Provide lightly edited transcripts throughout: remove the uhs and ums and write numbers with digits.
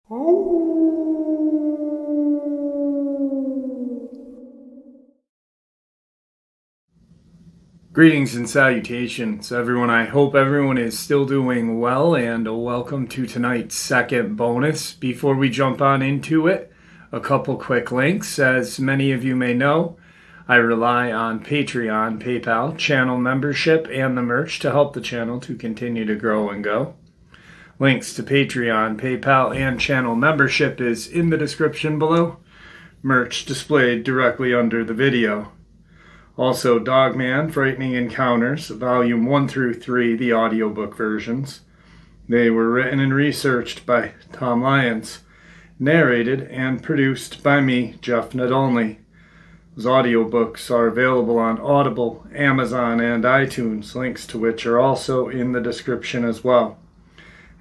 Greetings and salutations, everyone. I hope everyone is still doing well, and welcome to tonight's second bonus. Before we jump on into it, a couple quick links. As many of you may know, I rely on Patreon, PayPal, channel membership, and the merch to help the channel to continue to grow and go. Links to Patreon, PayPal, and channel membership is in the description below. Merch displayed directly under the video. Also, Dogman, Frightening Encounters, Volume 1 through 3, the audiobook versions. They were written and researched by Tom Lyons, narrated and produced by me, Jeff Nadolny. Those audiobooks are available on Audible, Amazon, and iTunes, links to which are also in the description as well.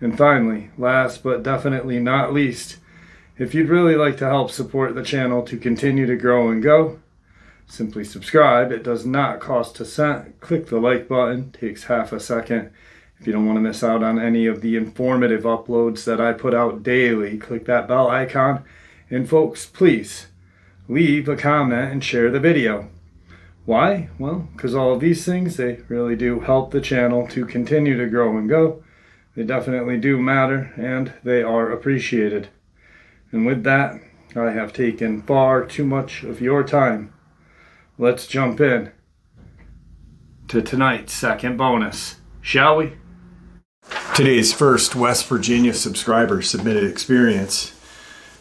And finally, last but definitely not least, if you'd really like to help support the channel to continue to grow and go, simply subscribe. It does not cost a cent. Click the like button. Takes half a second. If you don't want to miss out on any of the informative uploads that I put out daily, click that bell icon. And folks, please leave a comment and share the video. Why? Well, because all of these things, they really do help the channel to continue to grow and go. They definitely do matter, and they are appreciated. And with that, I have taken far too much of your time. Let's jump in to tonight's second bonus, shall we? Today's first West Virginia subscriber submitted experience.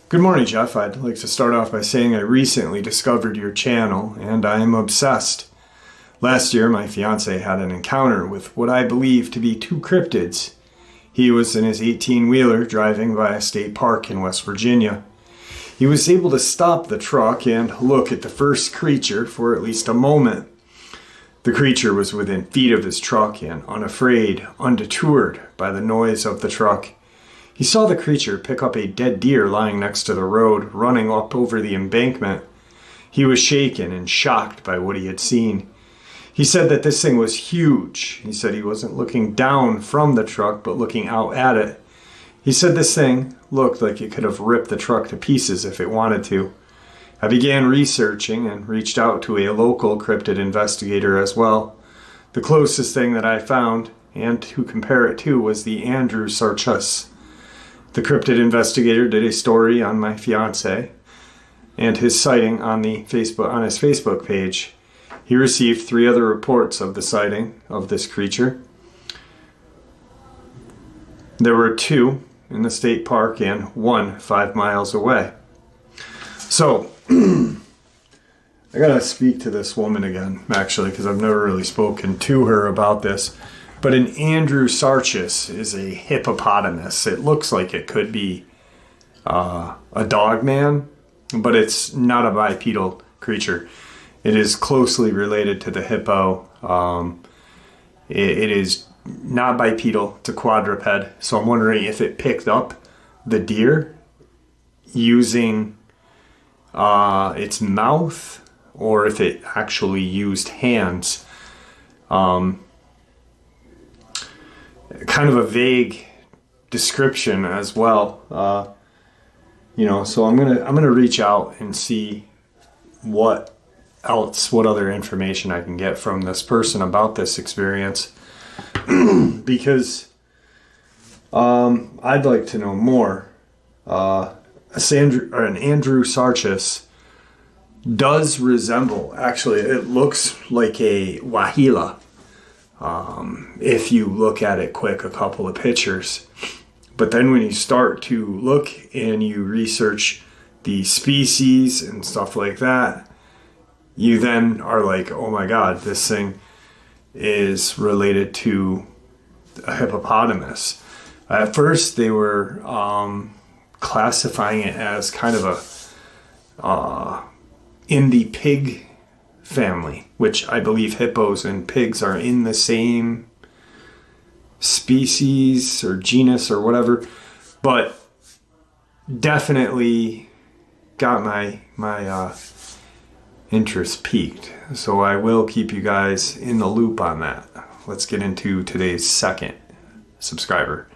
Good morning, Jeff. I'd like to start off by saying I recently discovered your channel and I am obsessed. Last year, my fiance had an encounter with what I believe to be two cryptids. He was in his 18-wheeler driving by a state park in West Virginia. He was able to stop the truck and look at the first creature for at least a moment. The creature was within feet of his truck and unafraid, undeterred by the noise of the truck. He saw the creature pick up a dead deer lying next to the road, running up over the embankment. He was shaken and shocked by what he had seen. He said that this thing was huge. He said he wasn't looking down from the truck, but looking out at it. He said this thing looked like it could have ripped the truck to pieces if it wanted to. I began researching and reached out to a local cryptid investigator as well. The closest thing that I found, and to compare it to, was the Andrew Sarchus. The cryptid investigator did a story on my fiance and his sighting on his Facebook page. He received 3 other reports of the sighting of this creature. There were 2 in the state park and 1 5 miles away. So, I gotta speak to this woman again, actually, because I've never really spoken to her about this. But an Andrew Sarchus is a hippopotamus. It looks like it could be a dogman, but it's not a bipedal creature. It is closely related to the hippo. It is not bipedal, it's a quadruped. So I'm wondering if it picked up the deer using its mouth or if it actually used hands. Kind of a vague description as well. So I'm gonna reach out and see what other information I can get from this person about this experience. Because I'd like to know more. An Andrew Sarchus does resemble, actually, it looks like a wahila. If you look at it quick, a couple of pictures. But then when you start to look and you research the species and stuff like that, you then are like, oh my God, this thing is related to a hippopotamus. At first, they were classifying it as kind of in the pig family, which I believe hippos and pigs are in the same species or genus or whatever, but definitely got my interest piqued. So I will keep you guys in the loop on that. Let's get into today's second subscriber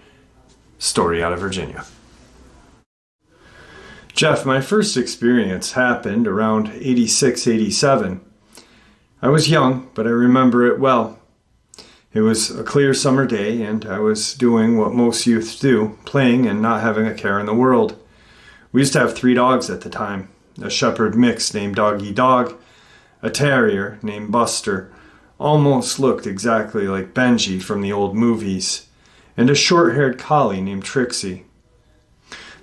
story out of Virginia. Jeff, my first experience happened around 86, 87. I was young, but I remember it well. It was a clear summer day, and I was doing what most youths do, playing and not having a care in the world. We used to have 3 dogs at the time, a shepherd mix named Doggy Dog, a terrier named Buster, almost looked exactly like Benji from the old movies, and a short-haired collie named Trixie.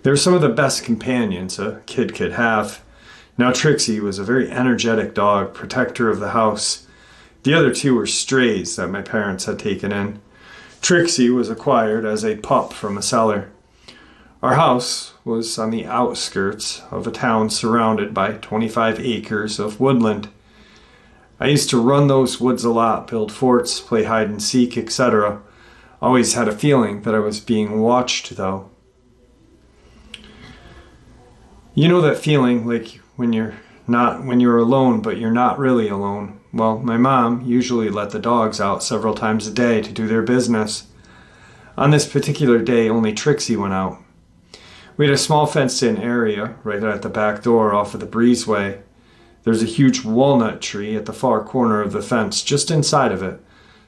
They were some of the best companions a kid could have. Now Trixie was a very energetic dog, protector of the house. The other 2 were strays that my parents had taken in. Trixie was acquired as a pup from a seller. Our house was on the outskirts of a town surrounded by 25 acres of woodland. I used to run those woods a lot, build forts, play hide and seek, etc. Always had a feeling that I was being watched, though. You know that feeling like when you're alone, but you're not really alone? Well, my mom usually let the dogs out several times a day to do their business. On this particular day, only Trixie went out. We had a small fenced-in area right at the back door off of the breezeway. There's a huge walnut tree at the far corner of the fence, just inside of it.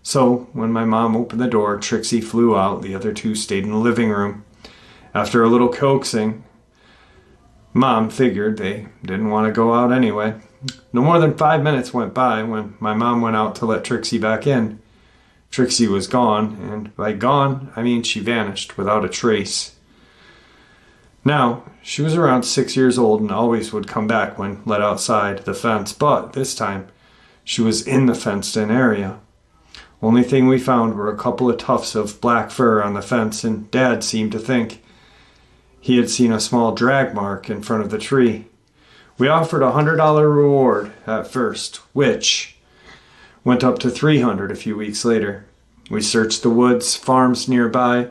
So, when my mom opened the door, Trixie flew out. The other 2 stayed in the living room. After a little coaxing, Mom figured they didn't want to go out anyway. No more than 5 minutes went by when my mom went out to let Trixie back in. Trixie was gone, and by gone, I mean she vanished without a trace. Now, she was around 6 years old and always would come back when let outside the fence, but this time, she was in the fenced-in area. Only thing we found were a couple of tufts of black fur on the fence, and Dad seemed to think he had seen a small drag mark in front of the tree. We offered a $100 reward at first, which went up to $300 a few weeks later. We searched the woods, farms nearby,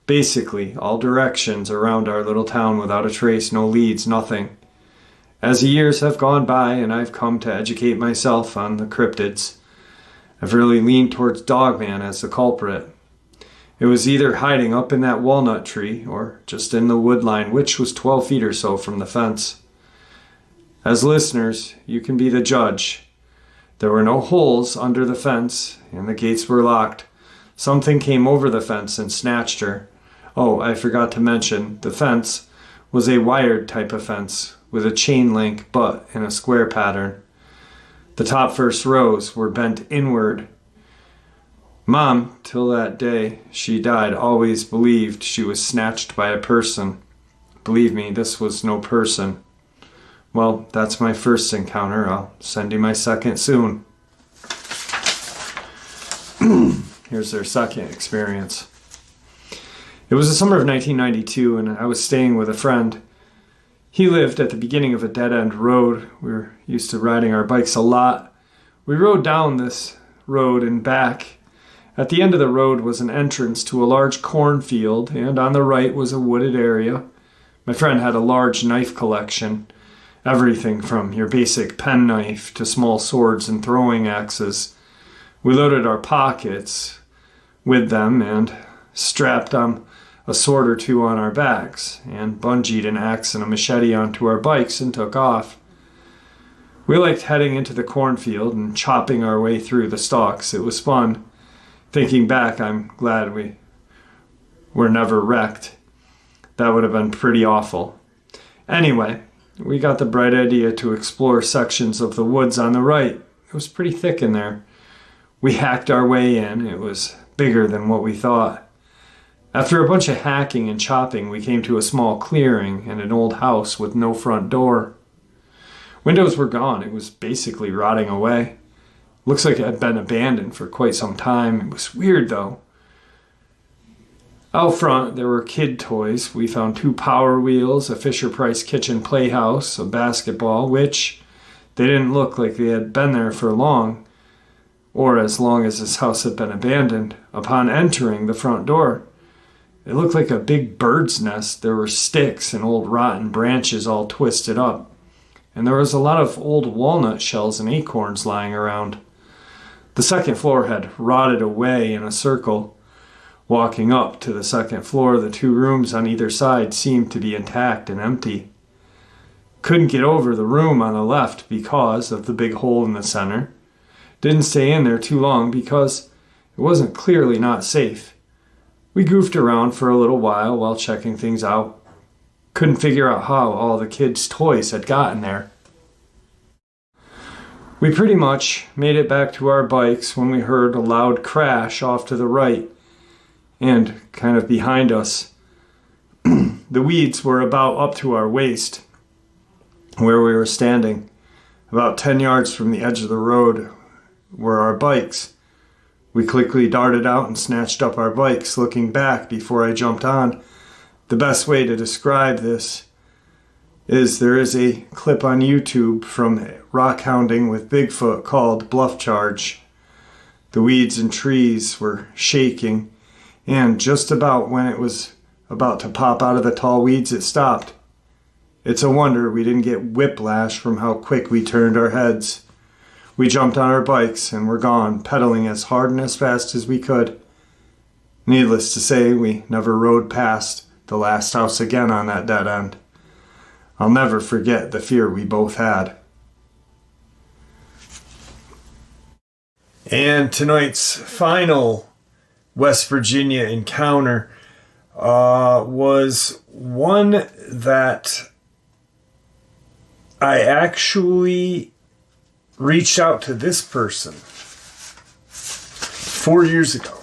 basically all directions around our little town without a trace, no leads, nothing. As the years have gone by and I've come to educate myself on the cryptids, I've really leaned towards Dogman as the culprit. It was either hiding up in that walnut tree or just in the wood line, which was 12 feet or so from the fence. As listeners, you can be the judge. There were no holes under the fence, and the gates were locked. Something came over the fence and snatched her. Oh, I forgot to mention, the fence was a wired type of fence with a chain link but in a square pattern. The top first rows were bent inward. Mom, till that day she died, always believed she was snatched by a person. Believe me, this was no person. Well, that's my first encounter. I'll send you my second soon. Here's their second experience. It was the summer of 1992, and I was staying with a friend. He lived at the beginning of a dead-end road. We were used to riding our bikes a lot. We rode down this road and back. At the end of the road was an entrance to a large cornfield, and on the right was a wooded area. My friend had a large knife collection, everything from your basic penknife to small swords and throwing axes. We loaded our pockets with them and strapped a sword or 2 on our backs, and bungeed an axe and a machete onto our bikes and took off. We liked heading into the cornfield and chopping our way through the stalks. It was fun. Thinking back, I'm glad we were never wrecked. That would have been pretty awful. Anyway, we got the bright idea to explore sections of the woods on the right. It was pretty thick in there. We hacked our way in. It was bigger than what we thought. After a bunch of hacking and chopping, we came to a small clearing and an old house with no front door. Windows were gone. It was basically rotting away. Looks like it had been abandoned for quite some time. It was weird, though. Out front, there were kid toys. We found 2 Power Wheels, a Fisher-Price kitchen playhouse, a basketball, which they didn't look like they had been there for long, or as long as this house had been abandoned. Upon entering the front door, it looked like a big bird's nest. There were sticks and old rotten branches all twisted up, and there was a lot of old walnut shells and acorns lying around. The second floor had rotted away in a circle. Walking up to the second floor, the 2 rooms on either side seemed to be intact and empty. Couldn't get over the room on the left because of the big hole in the center. Didn't stay in there too long because it wasn't clearly not safe. We goofed around for a little while checking things out. Couldn't figure out how all the kids' toys had gotten there. We pretty much made it back to our bikes when we heard a loud crash off to the right and kind of behind us. The weeds were about up to our waist where we were standing. About 10 yards from the edge of the road were our bikes. We quickly darted out and snatched up our bikes, looking back before I jumped on. The best way to describe this is there is a clip on YouTube from rock hounding with Bigfoot called Bluff Charge. The weeds and trees were shaking, and just about when it was about to pop out of the tall weeds, it stopped. It's a wonder we didn't get whiplash from how quick we turned our heads. We jumped on our bikes and were gone, pedaling as hard and as fast as we could. Needless to say, we never rode past the last house again on that dead end. I'll never forget the fear we both had. And tonight's final West Virginia encounter was one that I actually reached out to this person 4 years ago.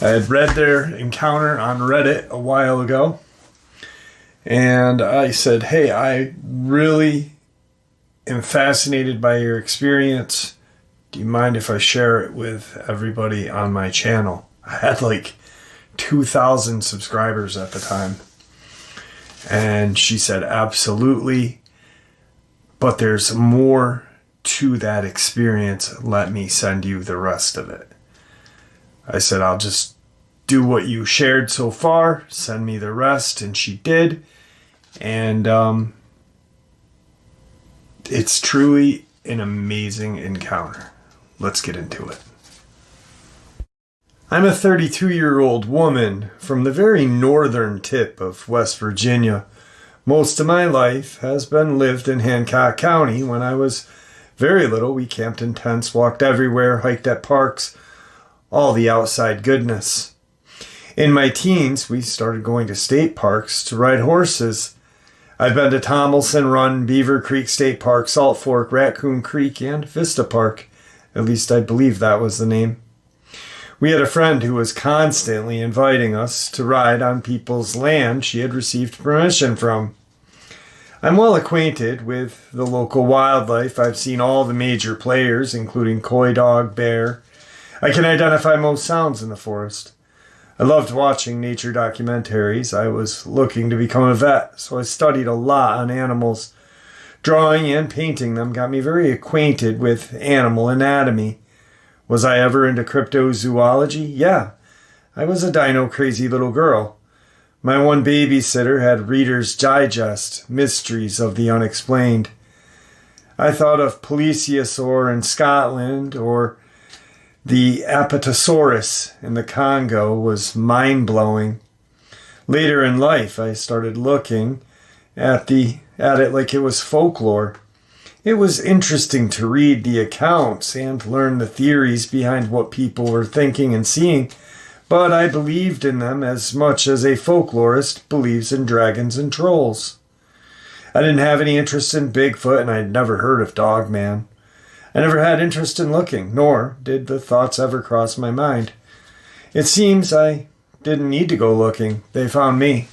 I had read their encounter on Reddit a while ago, and I said, hey, I really am fascinated by your experience. Do you mind if I share it with everybody on my channel? I had like 2,000 subscribers at the time. And she said, absolutely. But there's more to that experience. Let me send you the rest of it. I said, I'll just do what you shared so far. Send me the rest. And she did. And it's truly an amazing encounter. Let's get into it. I'm a 32-year-old woman from the very northern tip of West Virginia. Most of my life has been lived in Hancock County. When I was very little, we camped in tents, walked everywhere, hiked at parks, all the outside goodness. In my teens, we started going to state parks to ride horses. I've been to Tomlinson Run, Beaver Creek State Park, Salt Fork, Raccoon Creek, and Vista Park. At least I believe that was the name. We had a friend who was constantly inviting us to ride on people's land she had received permission from. I'm well acquainted with the local wildlife. I've seen all the major players, including coy dog, bear. I can identify most sounds in the forest. I loved watching nature documentaries. I was looking to become a vet, so I studied a lot on animals. Drawing and painting them got me very acquainted with animal anatomy. Was I ever into cryptozoology? Yeah, I was a dino-crazy little girl. My one babysitter had Reader's Digest, Mysteries of the Unexplained. I thought of Plesiosaur in Scotland, or the Apatosaurus in the Congo was mind-blowing. Later in life, I started looking at it like it was folklore. It was interesting to read the accounts and learn the theories behind what people were thinking and seeing, but I believed in them as much as a folklorist believes in dragons and trolls. I didn't have any interest in Bigfoot, and I'd never heard of Dogman. I never had interest in looking, nor did the thoughts ever cross my mind. It seems I didn't need to go looking. They found me.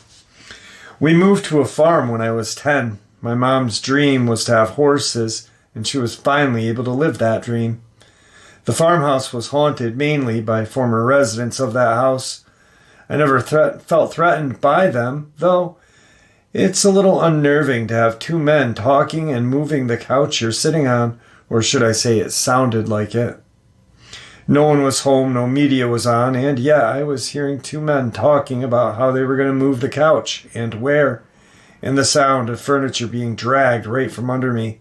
We moved to a farm when I was 10. My mom's dream was to have horses, and she was finally able to live that dream. The farmhouse was haunted mainly by former residents of that house. I never felt threatened by them, though it's a little unnerving to have two men talking and moving the couch you're sitting on, or should I say it sounded like it. No one was home, no media was on, and yeah, I was hearing two men talking about how they were going to move the couch and where, and the sound of furniture being dragged right from under me.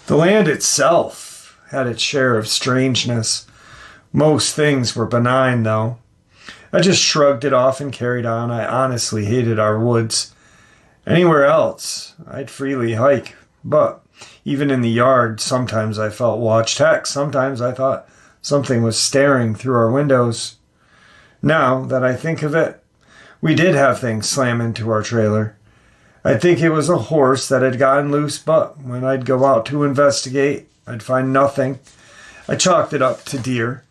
The land itself had its share of strangeness. Most things were benign, though. I just shrugged it off and carried on. I honestly hated our woods. Anywhere else, I'd freely hike, but even in the yard, sometimes I felt watched. Heck, sometimes I thought something was staring through our windows. Now that I think of it, we did have things slam into our trailer. I'd think it was a horse that had gotten loose, but when I'd go out to investigate, I'd find nothing. I chalked it up to deer.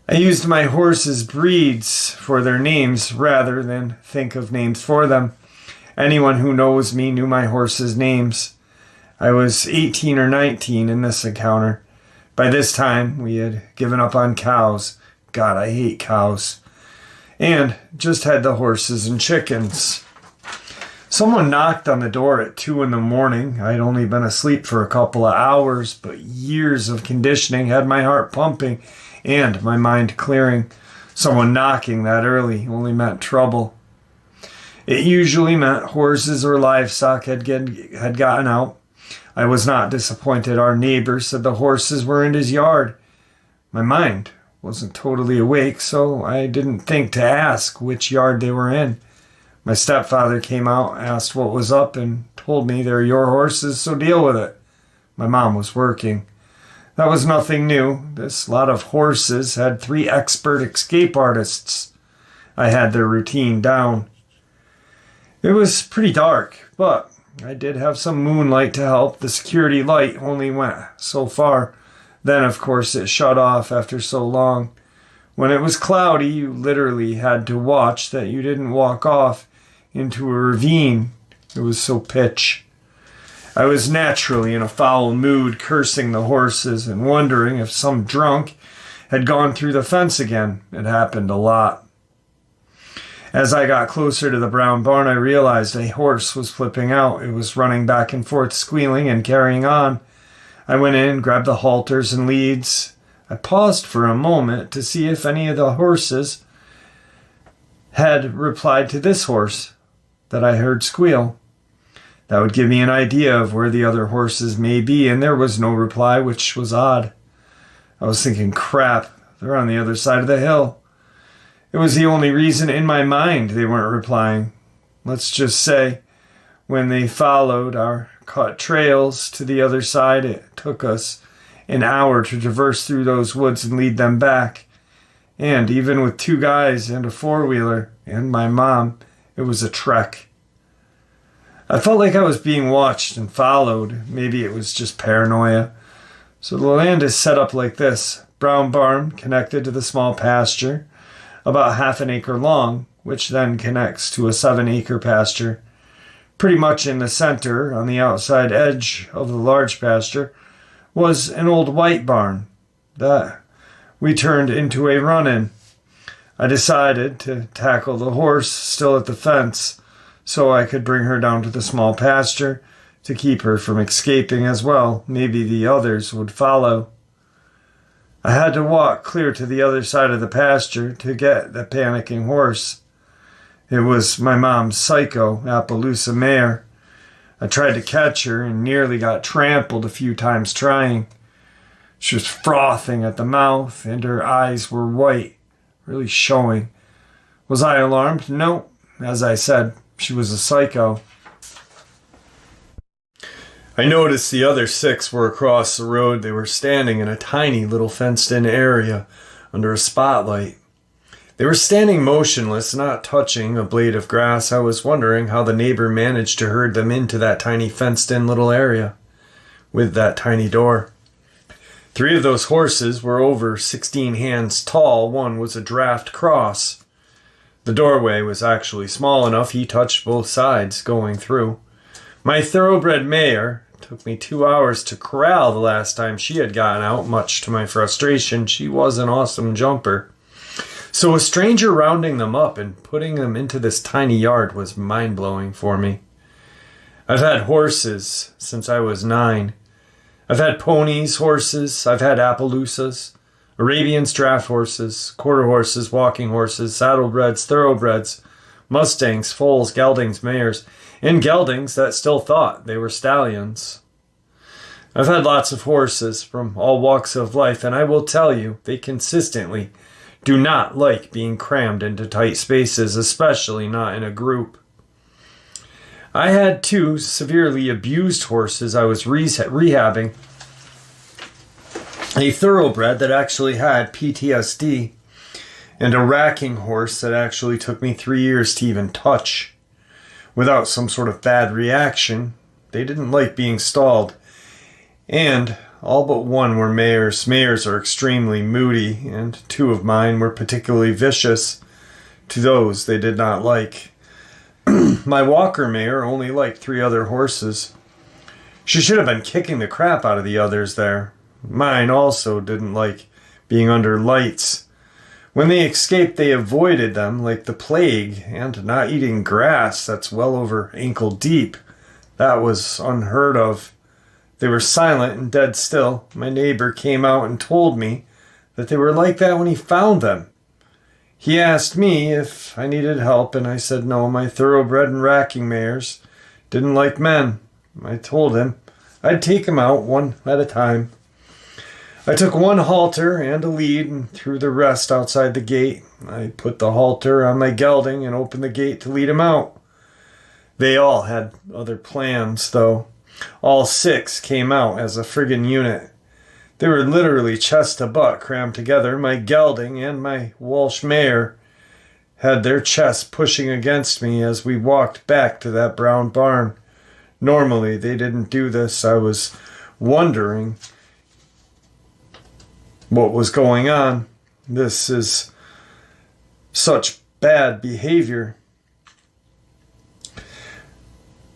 I used my horses' breeds for their names rather than think of names for them. Anyone who knows me knew my horses' names. I was 18 or 19 in this encounter. By this time, we had given up on cows. God, I hate cows. And just had the horses and chickens. Someone knocked on the door at 2 a.m. I'd only been asleep for a couple of hours, but years of conditioning had my heart pumping and my mind clearing. Someone knocking that early only meant trouble. It usually meant horses or livestock had gotten out. I was not disappointed. Our neighbor said the horses were in his yard. My mind wasn't totally awake, so I didn't think to ask which yard they were in. My stepfather came out, asked what was up, and told me they're your horses, so deal with it. My mom was working. That was nothing new. This lot of horses had 3 expert escape artists. I had their routine down. It was pretty dark, but I did have some moonlight to help. The security light only went so far. Then, of course, it shut off after so long. When it was cloudy, you literally had to watch that you didn't walk off into a ravine. It was so pitch. I was naturally in a foul mood, cursing the horses and wondering if some drunk had gone through the fence again. It happened a lot. As I got closer to the brown barn, I realized a horse was flipping out. It was running back and forth, squealing and carrying on. I went in, grabbed the halters and leads. I paused for a moment to see if any of the horses had replied to this horse that I heard squeal. That would give me an idea of where the other horses may be, and there was no reply, which was odd. I was thinking, crap, they're on the other side of the hill. It was the only reason in my mind they weren't replying. Let's just say, when they followed our cut trails to the other side, it took us an hour to traverse through those woods and lead them back. And even with 2 guys and a 4-wheeler and my mom, it was a trek. I felt like I was being watched and followed. Maybe it was just paranoia. So the land is set up like this. Brown barn connected to the small pasture, about half an acre long, which then connects to a 7-acre pasture. Pretty much in the center, on the outside edge of the large pasture, was an old white barn that we turned into a run-in. I decided to tackle the horse still at the fence so I could bring her down to the small pasture to keep her from escaping as well. Maybe the others would follow. I had to walk clear to the other side of the pasture to get the panicking horse. It was my mom's Psycho Appaloosa mare. I tried to catch her and nearly got trampled a few times trying. She was frothing at the mouth and her eyes were white, really showing. Was I alarmed? No. As I said, she was a psycho. I noticed the other 6 were across the road. They were standing in a tiny little fenced-in area under a spotlight. They were standing motionless, not touching a blade of grass. I was wondering how the neighbor managed to herd them into that tiny fenced-in little area with that tiny door. 3 of those horses were over 16 hands tall. One was a draft cross. The doorway was actually small enough he touched both sides going through. My thoroughbred mare took me 2 hours to corral the last time she had gotten out, much to my frustration. She was an awesome jumper. So a stranger rounding them up and putting them into this tiny yard was mind-blowing for me. I've had horses since I was 9. I've had ponies, horses, I've had Appaloosas, Arabians, draft horses, quarter horses, walking horses, saddlebreds, thoroughbreds, Mustangs, foals, geldings, mares, and geldings that still thought they were stallions. I've had lots of horses from all walks of life, and I will tell you, they consistently do not like being crammed into tight spaces, especially not in a group. I had two severely abused horses I was rehabbing. A thoroughbred that actually had PTSD, and a racking horse that actually took me 3 years to even touch without some sort of bad reaction. They didn't like being stalled. And all but one were mares. Mares are extremely moody, and two of mine were particularly vicious to those they did not like. My walker mare only liked 3 other horses. She should have been kicking the crap out of the others there. Mine also didn't like being under lights. When they escaped, they avoided them like the plague, and not eating grass that's well over ankle deep. That was unheard of. They were silent and dead still. My neighbor came out and told me that they were like that when he found them. He asked me if I needed help, and I said no, my thoroughbred and racking mares didn't like men. I told him I'd take them out one at a time. I took one halter and a lead and threw the rest outside the gate. I put the halter on my gelding and opened the gate to lead him out. They all had other plans, though. All 6 came out as a friggin' unit. They were literally chest to butt crammed together. My gelding and my Walsh mare had their chests pushing against me as we walked back to that brown barn. Normally, they didn't do this. I was wondering what was going on. This is such bad behavior.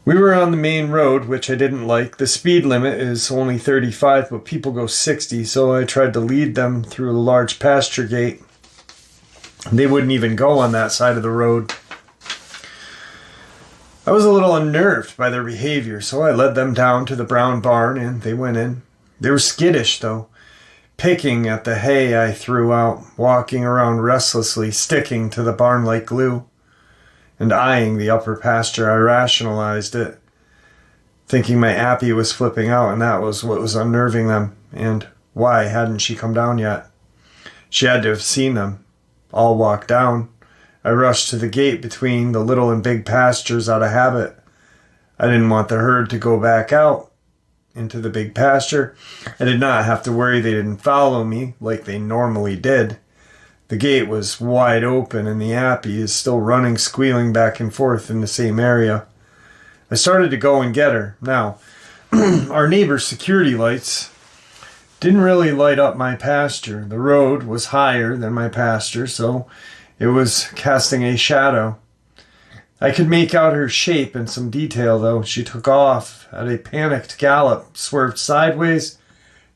We were on the main road, which I didn't like. The speed limit is only 35, but people go 60, so I tried to lead them through a large pasture gate. They wouldn't even go on that side of the road. I was a little unnerved by their behavior, so I led them down to the brown barn, and they went in. They were skittish, though, picking at the hay I threw out, walking around restlessly, sticking to the barn like glue, and eyeing the upper pasture. I rationalized it, thinking my Appy was flipping out, and that was what was unnerving them. And why hadn't she come down yet? She had to have seen them all walk down. I rushed to the gate between the little and big pastures out of habit. I didn't want the herd to go back out into the big pasture. I did not have to worry they didn't follow me like they normally did. The gate was wide open and the Appy is still running, squealing back and forth in the same area. I started to go and get her. Now, our neighbor's security lights didn't really light up my pasture. The road was higher than my pasture, so it was casting a shadow. I could make out her shape in some detail, though. She took off at a panicked gallop, swerved sideways,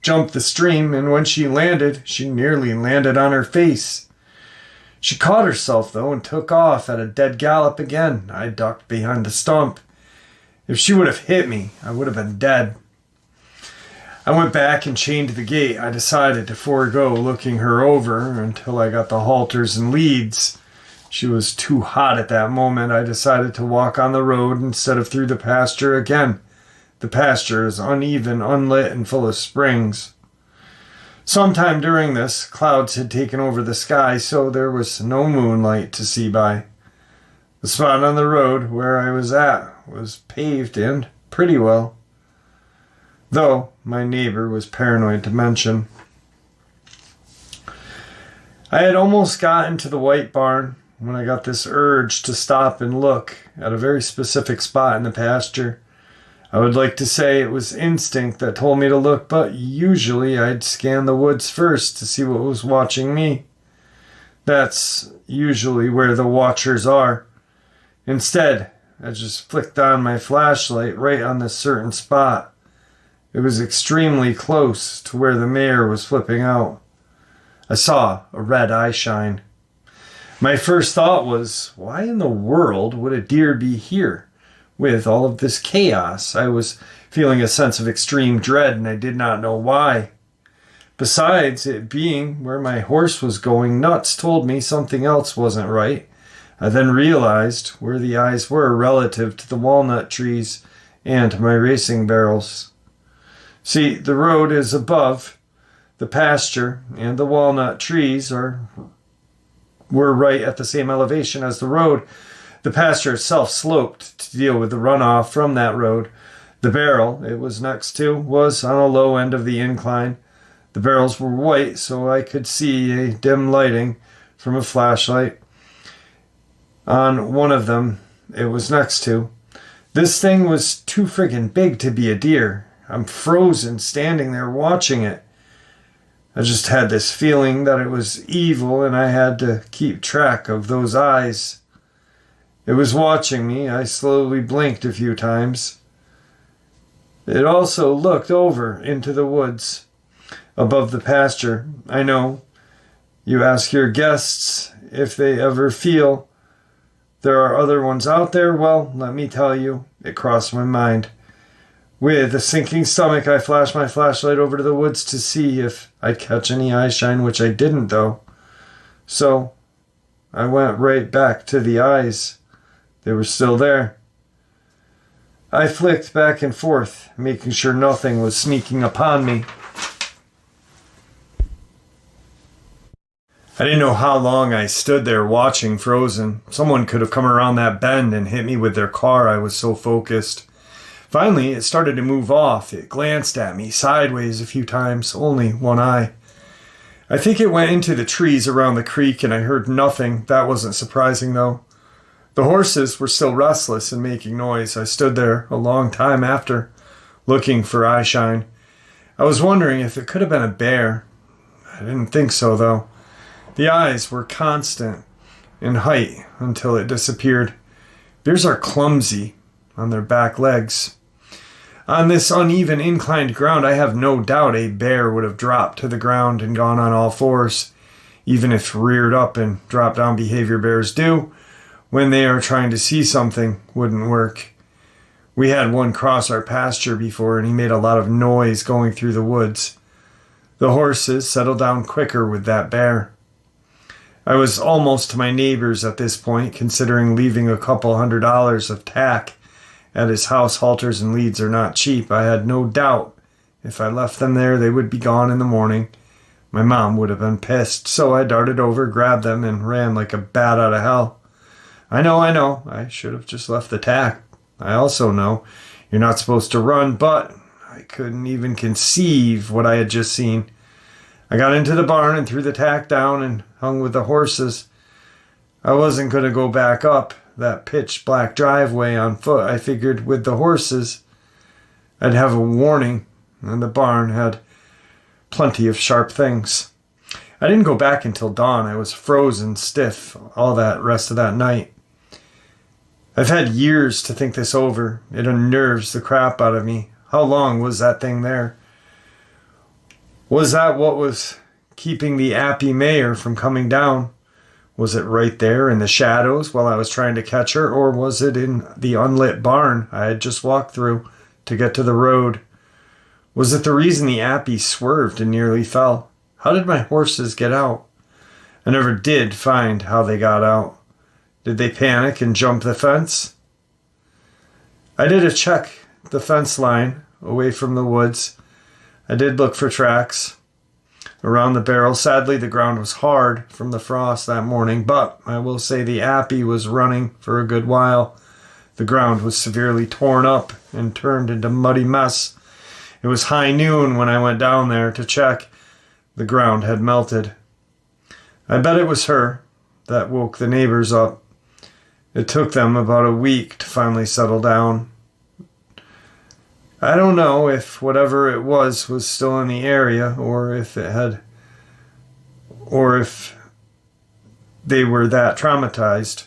jumped the stream, and when she landed, she nearly landed on her face. She caught herself, though, and took off at a dead gallop again. I ducked behind the stump. If she would have hit me, I would have been dead. I went back and chained the gate. I decided to forego looking her over until I got the halters and leads. She was too hot at that moment. I decided to walk on the road instead of through the pasture again. The pasture is uneven, unlit, and full of springs. Sometime during this, clouds had taken over the sky, so there was no moonlight to see by. The spot on the road where I was at was paved and pretty well, though my neighbor was paranoid to mention. I had almost gotten to the white barn when I got this urge to stop and look at a very specific spot in the pasture. I would like to say it was instinct that told me to look, but usually I'd scan the woods first to see what was watching me. That's usually where the watchers are. Instead, I just flicked on my flashlight right on this certain spot. It was extremely close to where the mare was flipping out. I saw a red eye shine. My first thought was, why in the world would a deer be here with all of this chaos? I was feeling a sense of extreme dread, and I did not know why. Besides, it being where my horse was going nuts told me something else wasn't right. I then realized where the eyes were relative to the walnut trees and my racing barrels. See, the road is above the pasture, and the walnut trees were right at the same elevation as the road. The pasture itself sloped to deal with the runoff from that road. The barrel it was next to was on a low end of the incline. The barrels were white, so I could see a dim lighting from a flashlight on one of them it was next to. This thing was too friggin' big to be a deer. I'm frozen standing there watching it. I just had this feeling that it was evil and I had to keep track of those eyes. It was watching me. I slowly blinked a few times. It also looked over into the woods above the pasture. I know you ask your guests if they ever feel there are other ones out there. Well, let me tell you, it crossed my mind. With a sinking stomach, I flashed my flashlight over to the woods to see if I'd catch any eyeshine, which I didn't, though. So I went right back to the eyes. They were still there. I flicked back and forth, making sure nothing was sneaking upon me. I didn't know how long I stood there watching, frozen. Someone could have come around that bend and hit me with their car. I was so focused. Finally, it started to move off. It glanced at me sideways a few times, only one eye. I think it went into the trees around the creek and I heard nothing. That wasn't surprising, though. The horses were still restless and making noise. I stood there a long time after, looking for eyeshine. I was wondering if it could have been a bear. I didn't think so, though. The eyes were constant in height until it disappeared. Bears are clumsy on their back legs. On this uneven inclined ground, I have no doubt a bear would have dropped to the ground and gone on all fours, even if reared up and drop down behavior bears do when they are trying to see something wouldn't work. We had one cross our pasture before and he made a lot of noise going through the woods. The horses settled down quicker with that bear. I was almost to my neighbors at this point, considering leaving a couple $100 of tack at his house. Halters and leads are not cheap. I had no doubt if I left them there, they would be gone in the morning. My mom would have been pissed, so I darted over, grabbed them, and ran like a bat out of hell. I know. I should have just left the tack. I also know you're not supposed to run, but I couldn't even conceive what I had just seen. I got into the barn and threw the tack down and hung with the horses. I wasn't going to go back up that pitch black driveway on foot. I figured with the horses, I'd have a warning, and the barn had plenty of sharp things. I didn't go back until dawn. I was frozen stiff all that rest of that night. I've had years to think this over. It unnerves the crap out of me. How long was that thing there? Was that what was keeping the Appy Mayor from coming down? Was it right there in the shadows while I was trying to catch her, or was it in the unlit barn I had just walked through to get to the road? Was it the reason the Appy swerved and nearly fell? How did my horses get out? I never did find how they got out. Did they panic and jump the fence? I did check the fence line away from the woods. I did look for tracks around the barrel. Sadly, the ground was hard from the frost that morning, but I will say the Appy was running for a good while. The ground was severely torn up and turned into a muddy mess. It was high noon when I went down there to check. The ground had melted. I bet it was her that woke the neighbors up. It took them about a week to finally settle down. I don't know if whatever it was still in the area, or if they were that traumatized.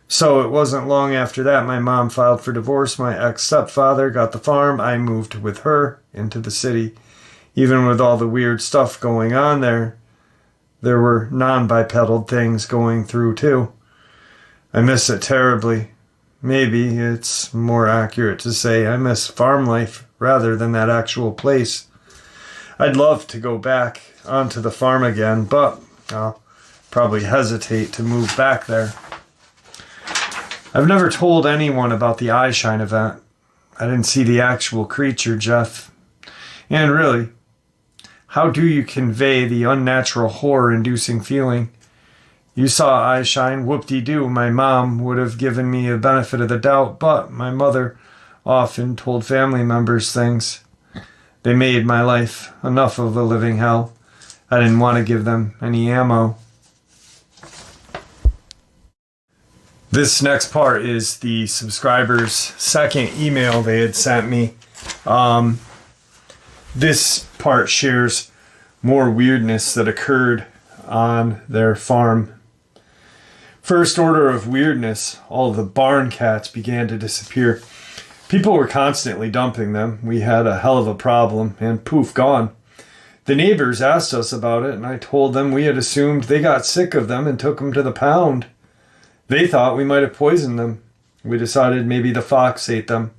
So it wasn't long after that my mom filed for divorce. My ex-stepfather got the farm. I moved with her into the city. Even with all the weird stuff going on there were non-bipedal things going through too. I miss it terribly. Maybe it's more accurate to say I miss farm life rather than that actual place. I'd love to go back onto the farm again, but I'll probably hesitate to move back there. I've never told anyone about the eyeshine event. I didn't see the actual creature, Jeff. And really, how do you convey the unnatural horror-inducing feeling? You saw I shine, whoop-de-doo. My mom would have given me a benefit of the doubt, but my mother often told family members things. They made my life enough of a living hell. I didn't want to give them any ammo. This next part is the subscriber's second email they had sent me. This part shares more weirdness that occurred on their farm. First order of weirdness, all of the barn cats began to disappear. People were constantly dumping them. We had a hell of a problem, and poof, gone. The neighbors asked us about it, and I told them we had assumed they got sick of them and took them to the pound. They thought we might have poisoned them. We decided maybe the fox ate them,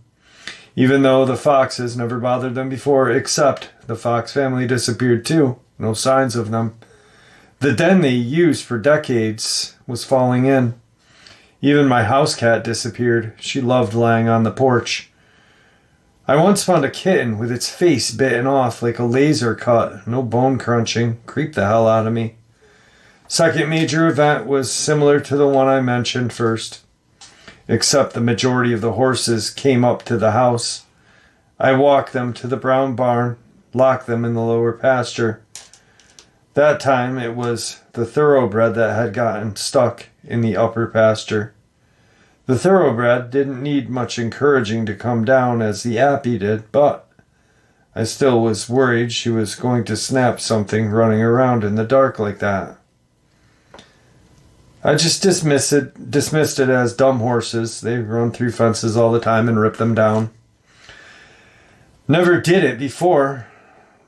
even though the foxes never bothered them before, except the fox family disappeared too. No signs of them. The den they used for decades was falling in. Even my house cat disappeared. She loved lying on the porch. I once found a kitten with its face bitten off like a laser cut. No bone crunching. Creeped the hell out of me. Second major event was similar to the one I mentioned first, except the majority of the horses came up to the house. I walked them to the brown barn, locked them in the lower pasture. That time it was the thoroughbred that had gotten stuck in the upper pasture. The thoroughbred didn't need much encouraging to come down as the appy did, but I still was worried she was going to snap something running around in the dark like that. I just dismissed it as dumb horses. They run through fences all the time and rip them down. Never did it before.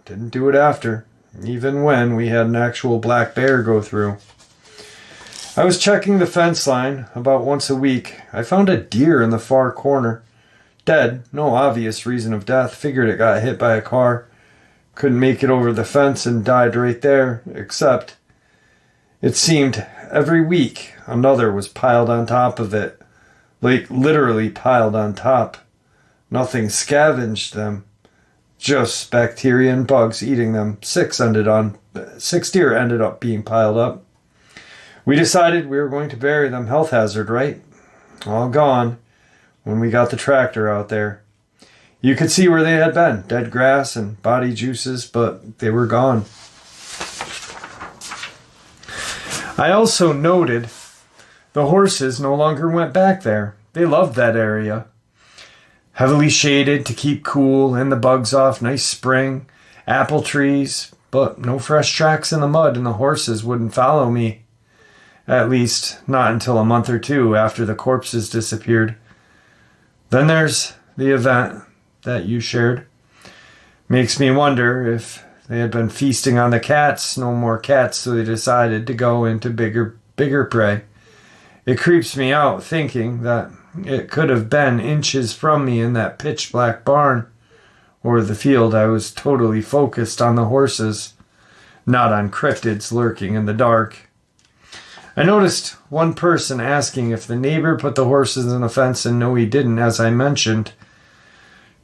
Didn't do it after. Even when we had an actual black bear go through. I was checking the fence line about once a week. I found a deer in the far corner. Dead. No obvious reason of death. Figured it got hit by a car. Couldn't make it over the fence and died right there. Except it seemed every week another was piled on top of it. Like literally piled on top. Nothing scavenged them. Just bacteria and bugs eating them. 6 deer ended up being piled up. We decided we were going to bury them. Health hazard, right? All gone when we got the tractor out there. You could see where they had been. Dead grass and body juices, but they were gone. I also noted the horses no longer went back there. They loved that area. Heavily shaded to keep cool and the bugs off. Nice spring. Apple trees. But no fresh tracks in the mud, and the horses wouldn't follow me. At least, not until a month or two after the corpses disappeared. Then there's the event that you shared. Makes me wonder if they had been feasting on the cats. No more cats, so they decided to go into bigger prey. It creeps me out thinking that it could have been inches from me in that pitch black barn or the field. I was totally focused on the horses, not on cryptids lurking in the dark. I noticed one person asking if the neighbor put the horses in the fence, and no, he didn't, as I mentioned.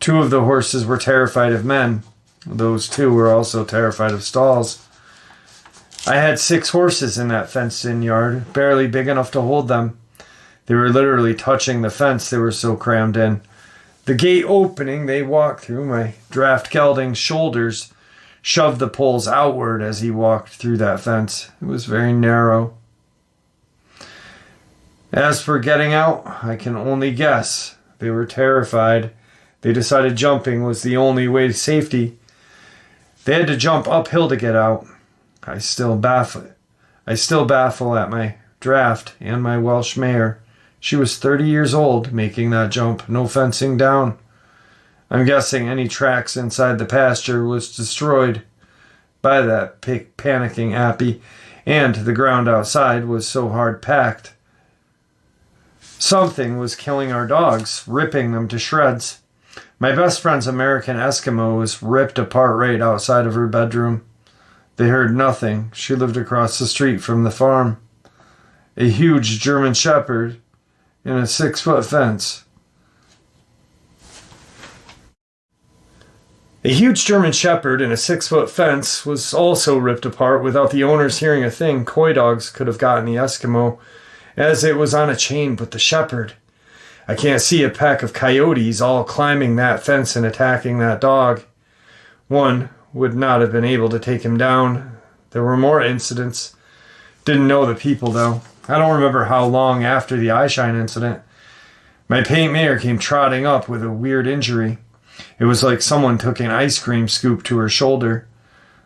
2 of the horses were terrified of men. Those 2 were also terrified of stalls. I had 6 horses in that fenced-in yard, barely big enough to hold them. They were literally touching the fence, they were so crammed in. The gate opening they walked through, my draft gelding's shoulders shoved the poles outward as he walked through that fence. It was very narrow. As for getting out, I can only guess. They were terrified. They decided jumping was the only way to safety. They had to jump uphill to get out. I still baffle at my draft and my Welsh mare. She was 30 years old making that jump, no fencing down. I'm guessing any tracks inside the pasture was destroyed by that panicking appy, and the ground outside was so hard packed. Something was killing our dogs, ripping them to shreds. My best friend's American Eskimo was ripped apart right outside of her bedroom. They heard nothing. She lived across the street from the farm. A huge German Shepherd in a 6-foot fence. A huge German Shepherd in a 6-foot fence was also ripped apart without the owners hearing a thing. Coy dogs could have gotten the Eskimo, as it was on a chain, but the Shepherd. I can't see a pack of coyotes all climbing that fence and attacking that dog. One would not have been able to take him down. There were more incidents. Didn't know the people, though. I don't remember how long after the eyeshine incident. My paint mare came trotting up with a weird injury. It was like someone took an ice cream scoop to her shoulder.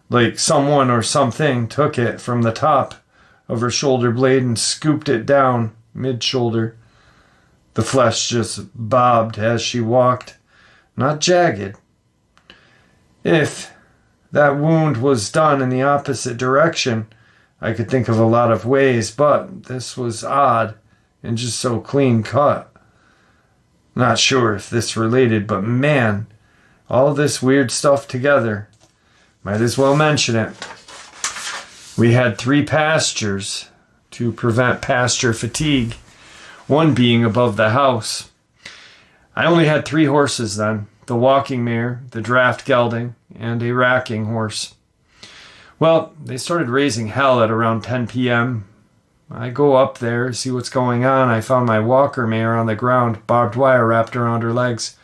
Like someone or something took it from the top of her shoulder blade and scooped it down mid-shoulder. The flesh just bobbed as she walked, not jagged. If that wound was done in the opposite direction, I could think of a lot of ways, but this was odd and just so clean cut. Not sure if this related, but man, all this weird stuff together. Might as well mention it. We had 3 pastures to prevent pasture fatigue, one being above the house. I only had 3 horses then, the walking mare, the draft gelding, and a racking horse. Well, they started raising hell at around 10 p.m. I go up there, see what's going on. I found my walker mare on the ground, barbed wire wrapped around her legs.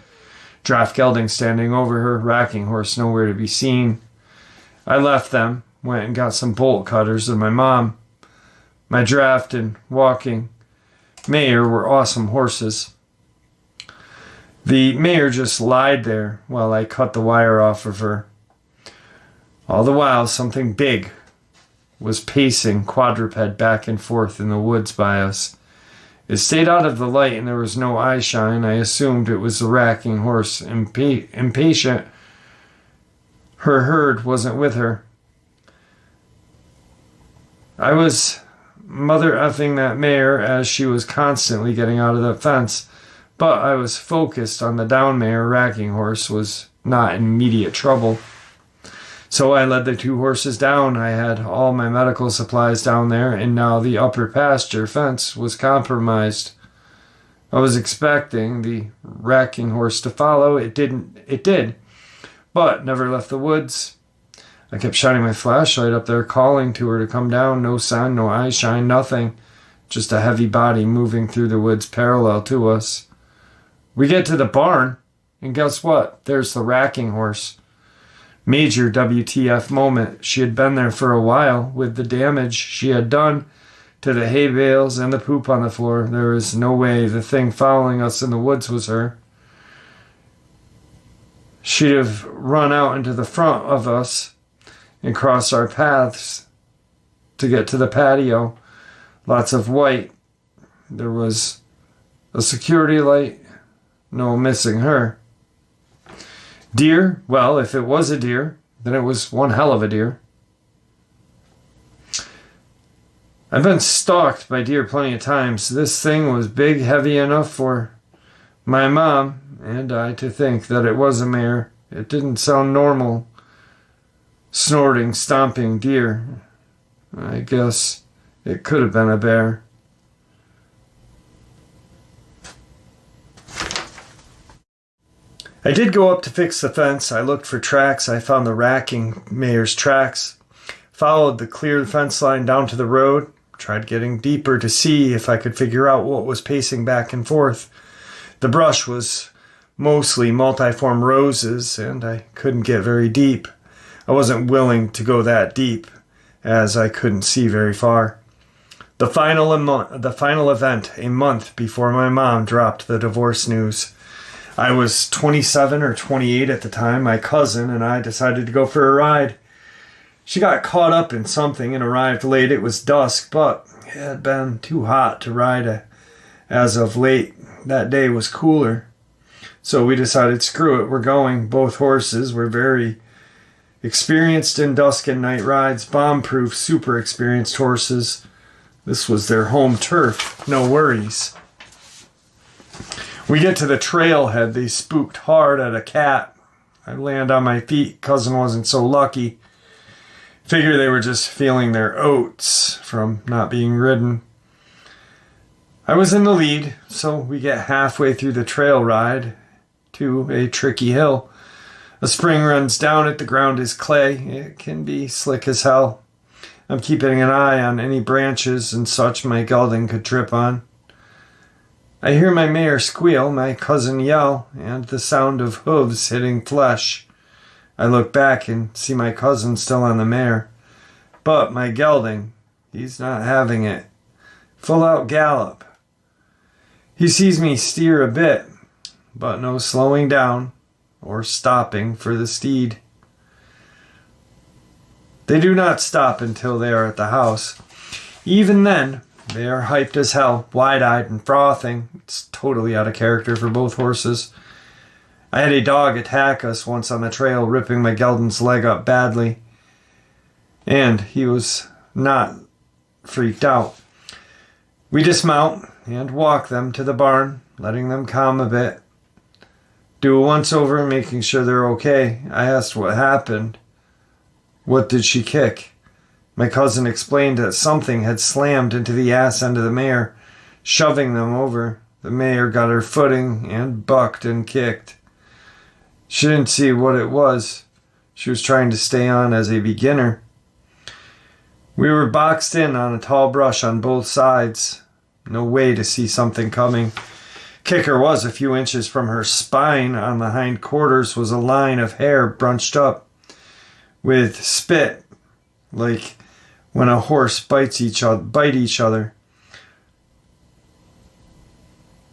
Draft gelding standing over her, racking horse nowhere to be seen. I left them, went and got some bolt cutters and my mom. My draft and walking mare were awesome horses. The mare just lied there while I cut the wire off of her. All the while, something big was pacing quadruped back and forth in the woods by us. It stayed out of the light and there was no eyeshine. I assumed it was the racking horse, impatient. Her herd wasn't with her. I was mother effing that mare as she was constantly getting out of the fence, but I was focused on the down mare. Racking horse was not in immediate trouble. So I led the 2 horses down. I had all my medical supplies down there, and now the upper pasture fence was compromised. I was expecting the racking horse to follow. It did, but never left the woods. I kept shining my flashlight up there, calling to her to come down. No sign, no eyeshine, nothing. Just a heavy body moving through the woods parallel to us. We get to the barn, and guess what? There's the racking horse. Major WTF moment. She had been there for a while. With the damage she had done to the hay bales and the poop on the floor, there was no way the thing following us in the woods was her. She'd have run out into the front of us and crossed our paths to get to the patio. Lots of white. There was a security light. No missing her. Deer? Well, if it was a deer, then it was one hell of a deer. I've been stalked by deer plenty of times. This thing was big, heavy enough for my mom and I to think that it was a mare. It didn't sound normal. Snorting, stomping deer. I guess it could have been a bear. I did go up to fix the fence. I looked for tracks. I found the racking mare's tracks. Followed the clear fence line down to the road. Tried getting deeper to see if I could figure out what was pacing back and forth. The brush was mostly multiform roses, and I couldn't get very deep. I wasn't willing to go that deep, as I couldn't see very far. The final event, a month before my mom dropped the divorce news. I was 27 or 28 at the time. My cousin and I decided to go for a ride. She got caught up in something and arrived late. It was dusk, but it had been too hot to ride as of late. That day was cooler. So we decided, screw it, we're going. Both horses were very experienced in dusk and night rides, bomb-proof, super experienced horses. This was their home turf, no worries. We get to the trailhead. They spooked hard at a cat. I land on my feet. Cousin wasn't so lucky. Figure they were just feeling their oats from not being ridden. I was in the lead, so we get halfway through the trail ride to a tricky hill. A spring runs down it, the ground is clay. It can be slick as hell. I'm keeping an eye on any branches and such my gelding could trip on. I hear my mare squeal, my cousin yell, and the sound of hooves hitting flesh. I look back and see my cousin still on the mare. But my gelding, he's not having it. Full out gallop. He sees me steer a bit, but no slowing down or stopping for the steed. They do not stop until they are at the house. Even then, they are hyped as hell, wide-eyed and frothing. It's totally out of character for both horses. I had a dog attack us once on the trail, ripping my gelding's leg up badly. And he was not freaked out. We dismount and walk them to the barn, letting them calm a bit. Do a once-over, making sure they're okay. I asked what happened. What did she kick? My cousin explained that something had slammed into the ass end of the mare, shoving them over. The mare got her footing and bucked and kicked. She didn't see what it was. She was trying to stay on as a beginner. We were boxed in on a tall brush on both sides. No way to see something coming. Kicker was a few inches from her spine. On the hind quarters was a line of hair bunched up with spit, like when a horse bite each other.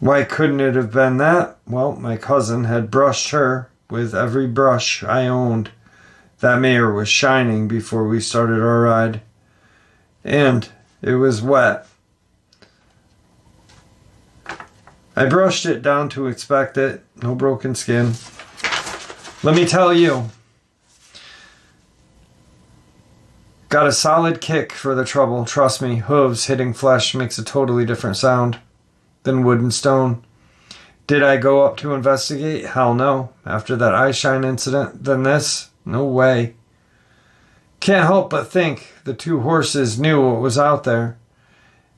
Why couldn't it have been that? Well, my cousin had brushed her with every brush I owned. That mare was shining before we started our ride. And it was wet. I brushed it down to inspect it. No broken skin. Let me tell you. Got a solid kick for the trouble. Trust me, hooves hitting flesh makes a totally different sound than wood and stone. Did I go up to investigate? Hell no. After that eye shine incident, then this? No way. Can't help but think the two horses knew what was out there.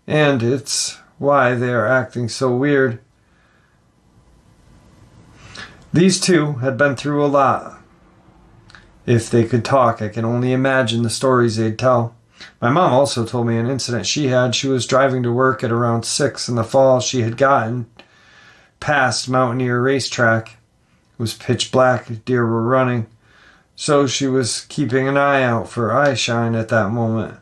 And it's why they are acting so weird. These two had been through a lot. If they could talk, I can only imagine the stories they'd tell. My mom also told me an incident she had. She was driving to work at around 6 in the fall. She had gotten past Mountaineer Racetrack. It was pitch black. Deer were running. So she was keeping an eye out for eye shine at that moment.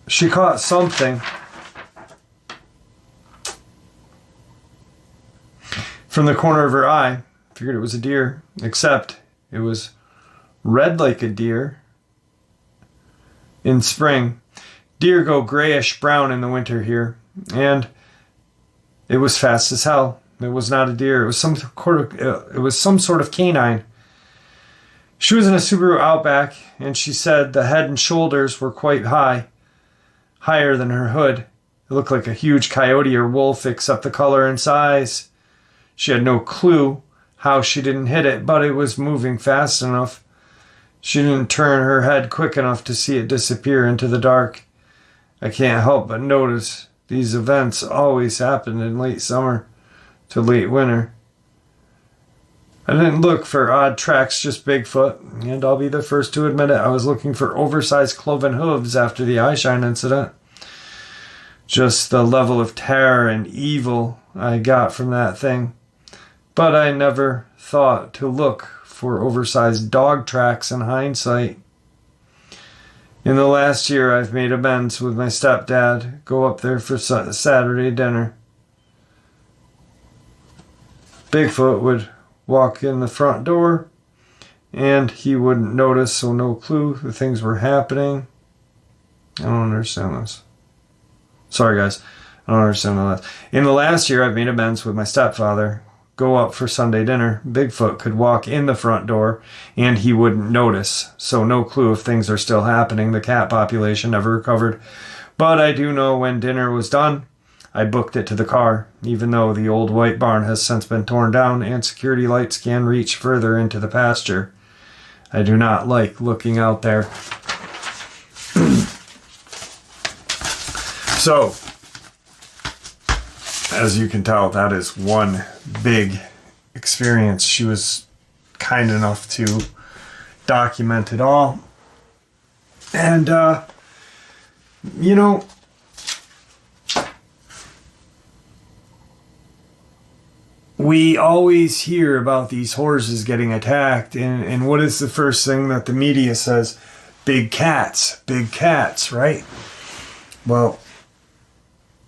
She caught something from the corner of her eye. Figured it was a deer, except it was red like a deer in spring. Deer go grayish brown in the winter here, and it was fast as hell. It was not a deer. It was some sort of canine. She was in a Subaru Outback, and she said the head and shoulders were quite high, higher than her hood. It looked like a huge coyote or wolf, except the color and size. She had no clue how she didn't hit it, but it was moving fast enough. She didn't turn her head quick enough to see it disappear into the dark. I can't help but notice these events always happened in late summer to late winter. I didn't look for odd tracks, just Bigfoot, and I'll be the first to admit it. I was looking for oversized cloven hooves after the eyeshine incident. Just the level of terror and evil I got from that thing. But I never thought to look for oversized dog tracks in hindsight. In the last year, I've made amends with my stepdad. Go up there for Saturday dinner. Bigfoot would walk in the front door, and he wouldn't notice, so no clue that things were happening. I don't understand this. Sorry, guys. I don't understand that. In the last year, I've made amends with my stepfather. Go up for Sunday dinner. Bigfoot could walk in the front door, and he wouldn't notice, so no clue if things are still happening. The cat population never recovered. But I do know when dinner was done, I booked it to the car, even though the old white barn has since been torn down and security lights can reach further into the pasture. I do not like looking out there. So, as you can tell, that is one big experience. She was kind enough to document it all. And, you know, we always hear about these horses getting attacked, and what is the first thing that the media says? Big cats, right? Well,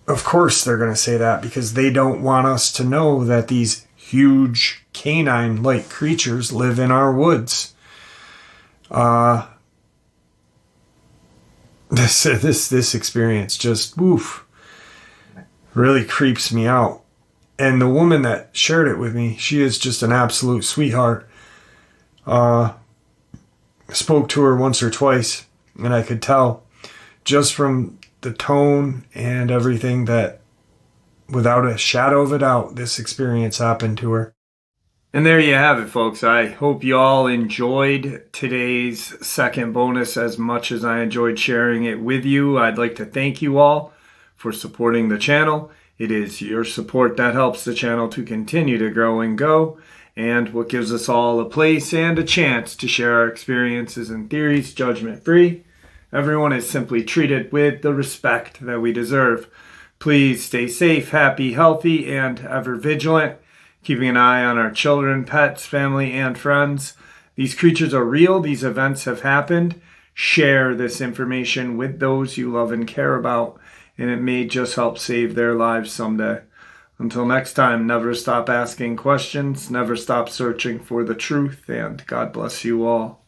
of course they're going to say that because they don't want us to know that these huge canine-like creatures live in our woods. This experience just, really creeps me out. And the woman that shared it with me, she is just an absolute sweetheart. Spoke to her once or twice, and I could tell just from the tone and everything that without a shadow of a doubt, this experience happened to her. And there you have it, folks. I hope you all enjoyed today's second bonus as much as I enjoyed sharing it with you. I'd like to thank you all for supporting the channel. It is your support that helps the channel to continue to grow and go, and what gives us all a place and a chance to share our experiences and theories judgment-free. Everyone is simply treated with the respect that we deserve. Please stay safe, happy, healthy, and ever vigilant, keeping an eye on our children, pets, family, and friends. These creatures are real. These events have happened. Share this information with those you love and care about, and it may just help save their lives someday. Until next time, never stop asking questions, never stop searching for the truth, and God bless you all.